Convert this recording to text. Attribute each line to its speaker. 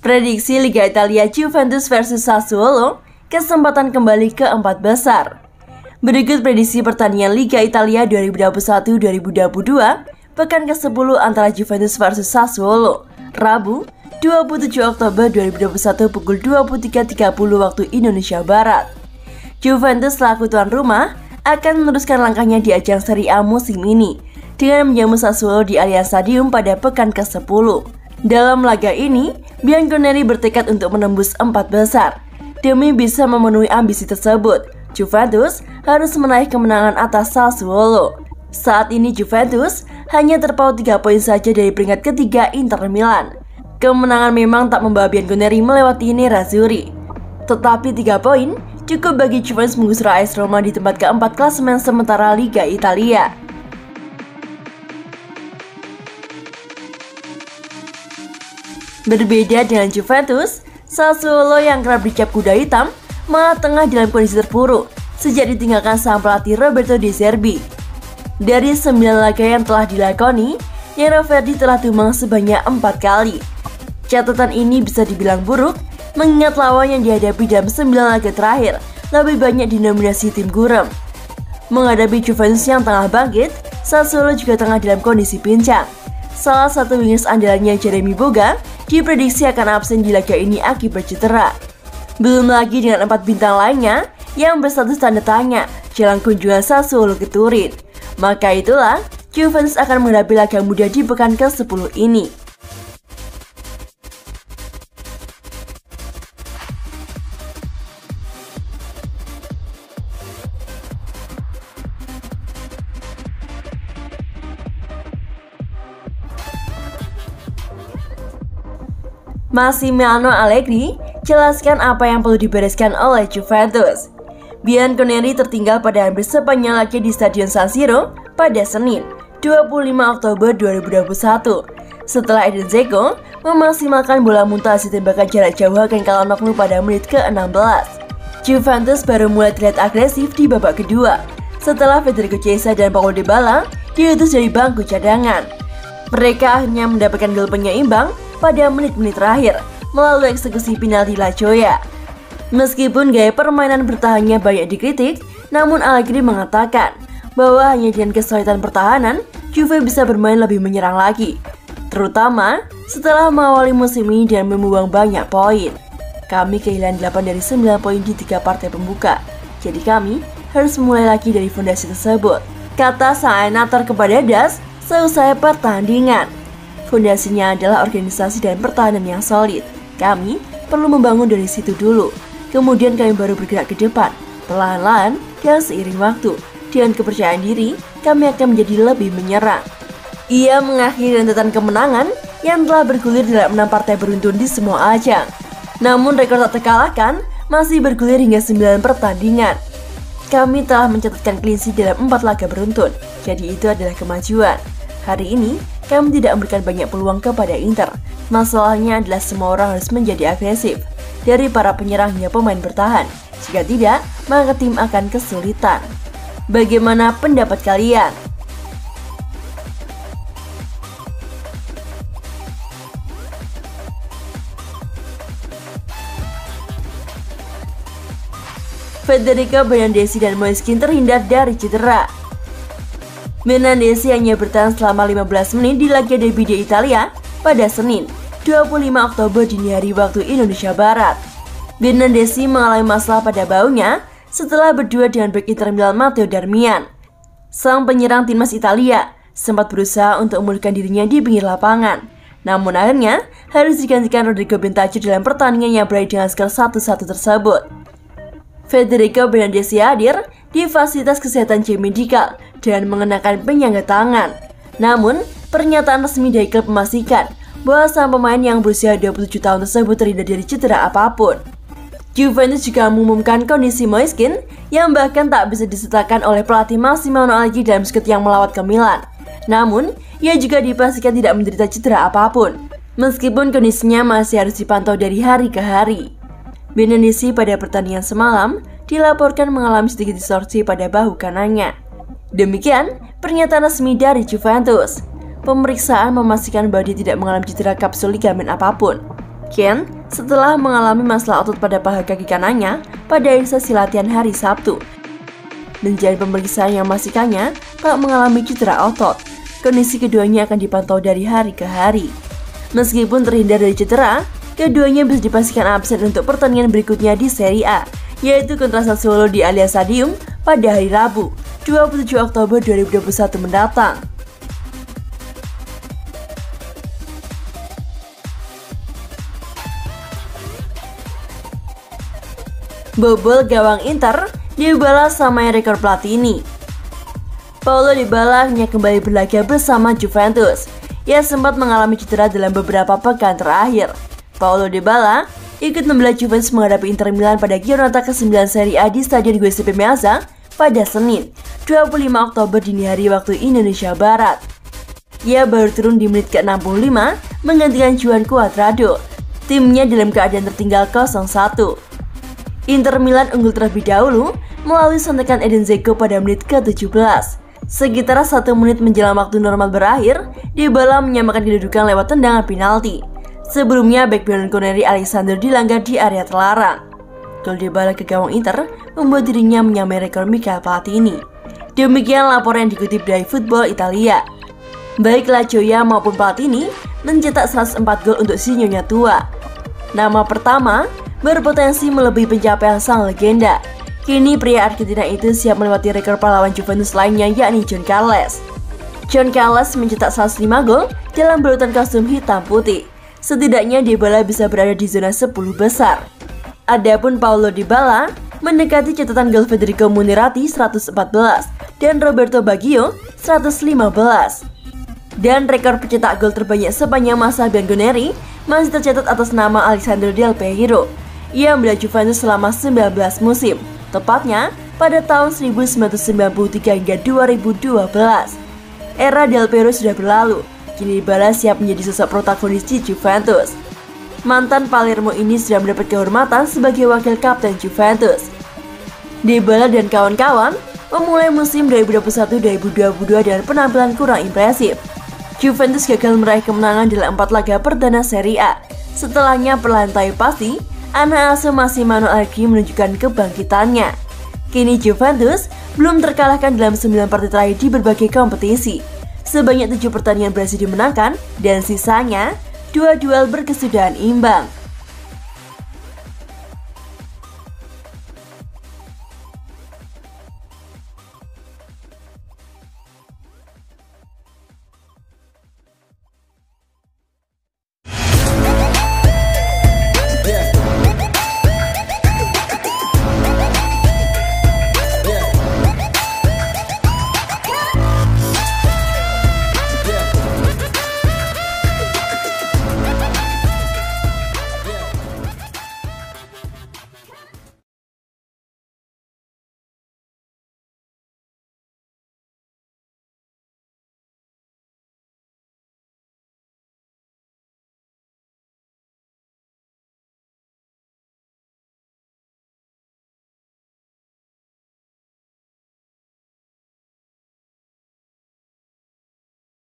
Speaker 1: Prediksi Liga Italia Juventus versus Sassuolo, kesempatan kembali ke 4 besar. Berikut prediksi pertandingan Liga Italia 2021-2022, pekan ke-10 antara Juventus versus Sassuolo, Rabu, 27 Oktober 2021 pukul 23.30 waktu Indonesia Barat. Juventus selaku tuan rumah akan meneruskan langkahnya di ajang Serie A musim ini dengan menjamu Sassuolo di Allianz Stadium pada pekan ke-10. Dalam laga ini, Bianconeri bertekad untuk menembus 4 besar. Demi bisa memenuhi ambisi tersebut, Juventus harus meraih kemenangan atas Sassuolo. Saat ini Juventus hanya terpaut 3 poin saja dari peringkat ketiga Inter Milan. Kemenangan memang tak membawa Bianconeri melewati Nerazzurri, tetapi 3 poin cukup bagi Juventus menggusur AS Roma di tempat keempat klasemen sementara Liga Italia. Berbeda dengan Juventus, Sassuolo yang kerap dicap kuda hitam malah tengah dalam kondisi terpuruk sejak ditinggalkan sang pelatih Roberto De Zerbi. Dari 9 laga yang telah dilakoni, Nero Verdi telah tumbang sebanyak 4 kali. Catatan ini bisa dibilang buruk mengingat lawan yang dihadapi dalam 9 laga terakhir lebih banyak dinominasi tim gurem. Menghadapi Juventus yang tengah bangkit, Sassuolo juga tengah dalam kondisi pincang. Salah satu wingers andalannya Jeremy Boga diprediksi akan absen di laga ini akibat cedera. Belum lagi dengan 4 bintang lainnya yang berstatus tanda tanya jelang kunjungan Sassuolo ke Turin. Maka itulah, Juventus akan menghadapi laga mudah di pekan ke-10 ini. Massimiliano Allegri jelaskan apa yang perlu dibereskan oleh Juventus. Bianconeri tertinggal pada hampir sepanjang laga di Stadion San Siro pada Senin, 25 Oktober 2021. Setelah Edin Dzeko memaksimalkan bola muntah hasil tembakan jarak jauh Hakan Calhanoglu pada menit ke-16. Juventus baru mulai terlihat agresif di babak kedua setelah Federico Chiesa dan Paulo Dybala diutus dari bangku cadangan. Mereka akhirnya mendapatkan gol penyeimbang pada menit-menit terakhir melalui eksekusi penalti La Joya. Meskipun gaya permainan bertahannya banyak dikritik, namun Allegri mengatakan bahwa hanya dengan kesulitan pertahanan, Juve bisa bermain lebih menyerang lagi, terutama setelah mengawali musim ini dan membuang banyak poin. Kami kehilangan 8 dari 9 poin di 3 partai pembuka, jadi kami harus mulai lagi dari fondasi tersebut, kata sang enator kepada DAS seusai pertandingan. Fondasinya adalah organisasi dan pertahanan yang solid. Kami perlu membangun dari situ dulu. Kemudian kami baru bergerak ke depan, perlahan-lahan dan seiring waktu. Dengan kepercayaan diri, kami akan menjadi lebih menyerang. Ia mengakhiri rentetan kemenangan yang telah bergulir dalam 6 partai beruntun di semua ajang. Namun rekor tak terkalahkan masih bergulir hingga 9 pertandingan. Kami telah mencatatkan clean sheet dalam 4 laga beruntun, jadi itu adalah kemajuan. Hari ini, kami tidak memberikan banyak peluang kepada Inter. Masalahnya adalah semua orang harus menjadi agresif, dari para penyerang hingga pemain bertahan. Jika tidak, maka tim akan kesulitan. Bagaimana pendapat kalian? Federico Bernardeschi dan Moiskin terhindar dari cedera. Bernardeschi hanya bertahan selama 15 menit di laga derby di Italia pada Senin, 25 Oktober dini hari waktu Indonesia Barat. Bernardeschi mengalami masalah pada baunya setelah berdua dengan bek Inter Milan Matteo Darmian. Sang penyerang timnas Italia sempat berusaha untuk memulihkan dirinya di pinggir lapangan, namun akhirnya harus digantikan Rodrigo Bentancur dalam pertandingan yang berakhir dengan skor 1-1 tersebut. Federico Bernardeschi hadir di fasilitas kesehatan J Medical dan mengenakan penyangga tangan. Namun, pernyataan resmi dari klub memastikan bahwa sang pemain yang berusia 27 tahun tersebut terhindar dari cedera apapun. Juventus juga mengumumkan kondisi Moiskin yang bahkan tak bisa disertakan oleh pelatih Massimiliano Allegri dalam skuad yang melawat ke Milan. Namun, ia juga dipastikan tidak menderita cedera apapun, meskipun kondisinya masih harus dipantau dari hari ke hari. Bernardeschi pada pertandingan semalam dilaporkan mengalami sedikit distorsi pada bahu kanannya. Demikian pernyataan resmi dari Juventus. Pemeriksaan memastikan bahwa dia tidak mengalami cedera kapsul ligamen apapun. Ken setelah mengalami masalah otot pada paha kaki kanannya pada sesi latihan hari Sabtu. Menjalani pemeriksaan yang memastikannya tak mengalami cedera otot. Kondisi keduanya akan dipantau dari hari ke hari. Meskipun terhindar dari cedera, keduanya bisa dipastikan absen untuk pertandingan berikutnya di Serie A, yaitu kontra Sassuolo di Allianz Stadium pada hari Rabu, 27 Oktober 2021 mendatang. Bobol gawang Inter, Dybala samai rekor Platini. Paulo Dybala hanya kembali berlaga bersama Juventus. Ia sempat mengalami cedera dalam beberapa pekan terakhir. Paulo Dybala ikut membela Juventus menghadapi Inter Milan pada giornata ke-9 Serie A di Stadion Giuseppe Meazza pada Senin, 25 Oktober dini hari waktu Indonesia Barat. Ia baru turun di menit ke-65 menggantikan Juan Cuadrado. Timnya dalam keadaan tertinggal 0-1. Inter Milan unggul terlebih dahulu melalui sontekan Edin Dzeko pada menit ke-17. Sekitar 1 menit menjelang waktu normal berakhir, Dybala menyamakan kedudukan lewat tendangan penalti. Sebelumnya, bek Bianconeri Alexander dilanggar di area terlarang. Gol Dybala ke gawang Inter membuat dirinya menyamai rekor Michele Platini. Demikian laporan yang dikutip dari Football Italia. Baik La Gioia maupun Platini mencetak 104 gol untuk si nyonya tua. Nama pertama berpotensi melebihi pencapaian sang legenda. Kini pria Argentina itu siap melewati rekor pahlawan Juventus lainnya, yakni John Carles. John Carles mencetak 105 gol dalam balutan kostum hitam putih. Setidaknya Dybala bisa berada di zona 10 besar. Adapun Paulo Dybala mendekati catatan gol Federico Monirati 114 dan Roberto Baggio 115. Dan rekor pencetak gol terbanyak sepanjang masa Bianconeri masih tercatat atas nama Alexandre Del Piero. Ia membela Juventus selama 19 musim, tepatnya pada tahun 1993 hingga 2012. Era Del Piero sudah berlalu, kini Dybala siap menjadi sosok protagonis di Juventus. Mantan Palermo ini sudah mendapat kehormatan sebagai wakil kapten Juventus. Dybala dan kawan-kawan memulai musim 2021-2022 dengan penampilan kurang impresif. Juventus gagal meraih kemenangan dalam 4 laga perdana Serie A. Setelahnya perlahan tapi pasti, anak asuh Massimiliano Allegri menunjukkan kebangkitannya. Kini Juventus belum terkalahkan dalam 9 partai terakhir di berbagai kompetisi. Sebanyak 7 pertandingan berhasil dimenangkan dan sisanya 2 duel berkesudahan imbang.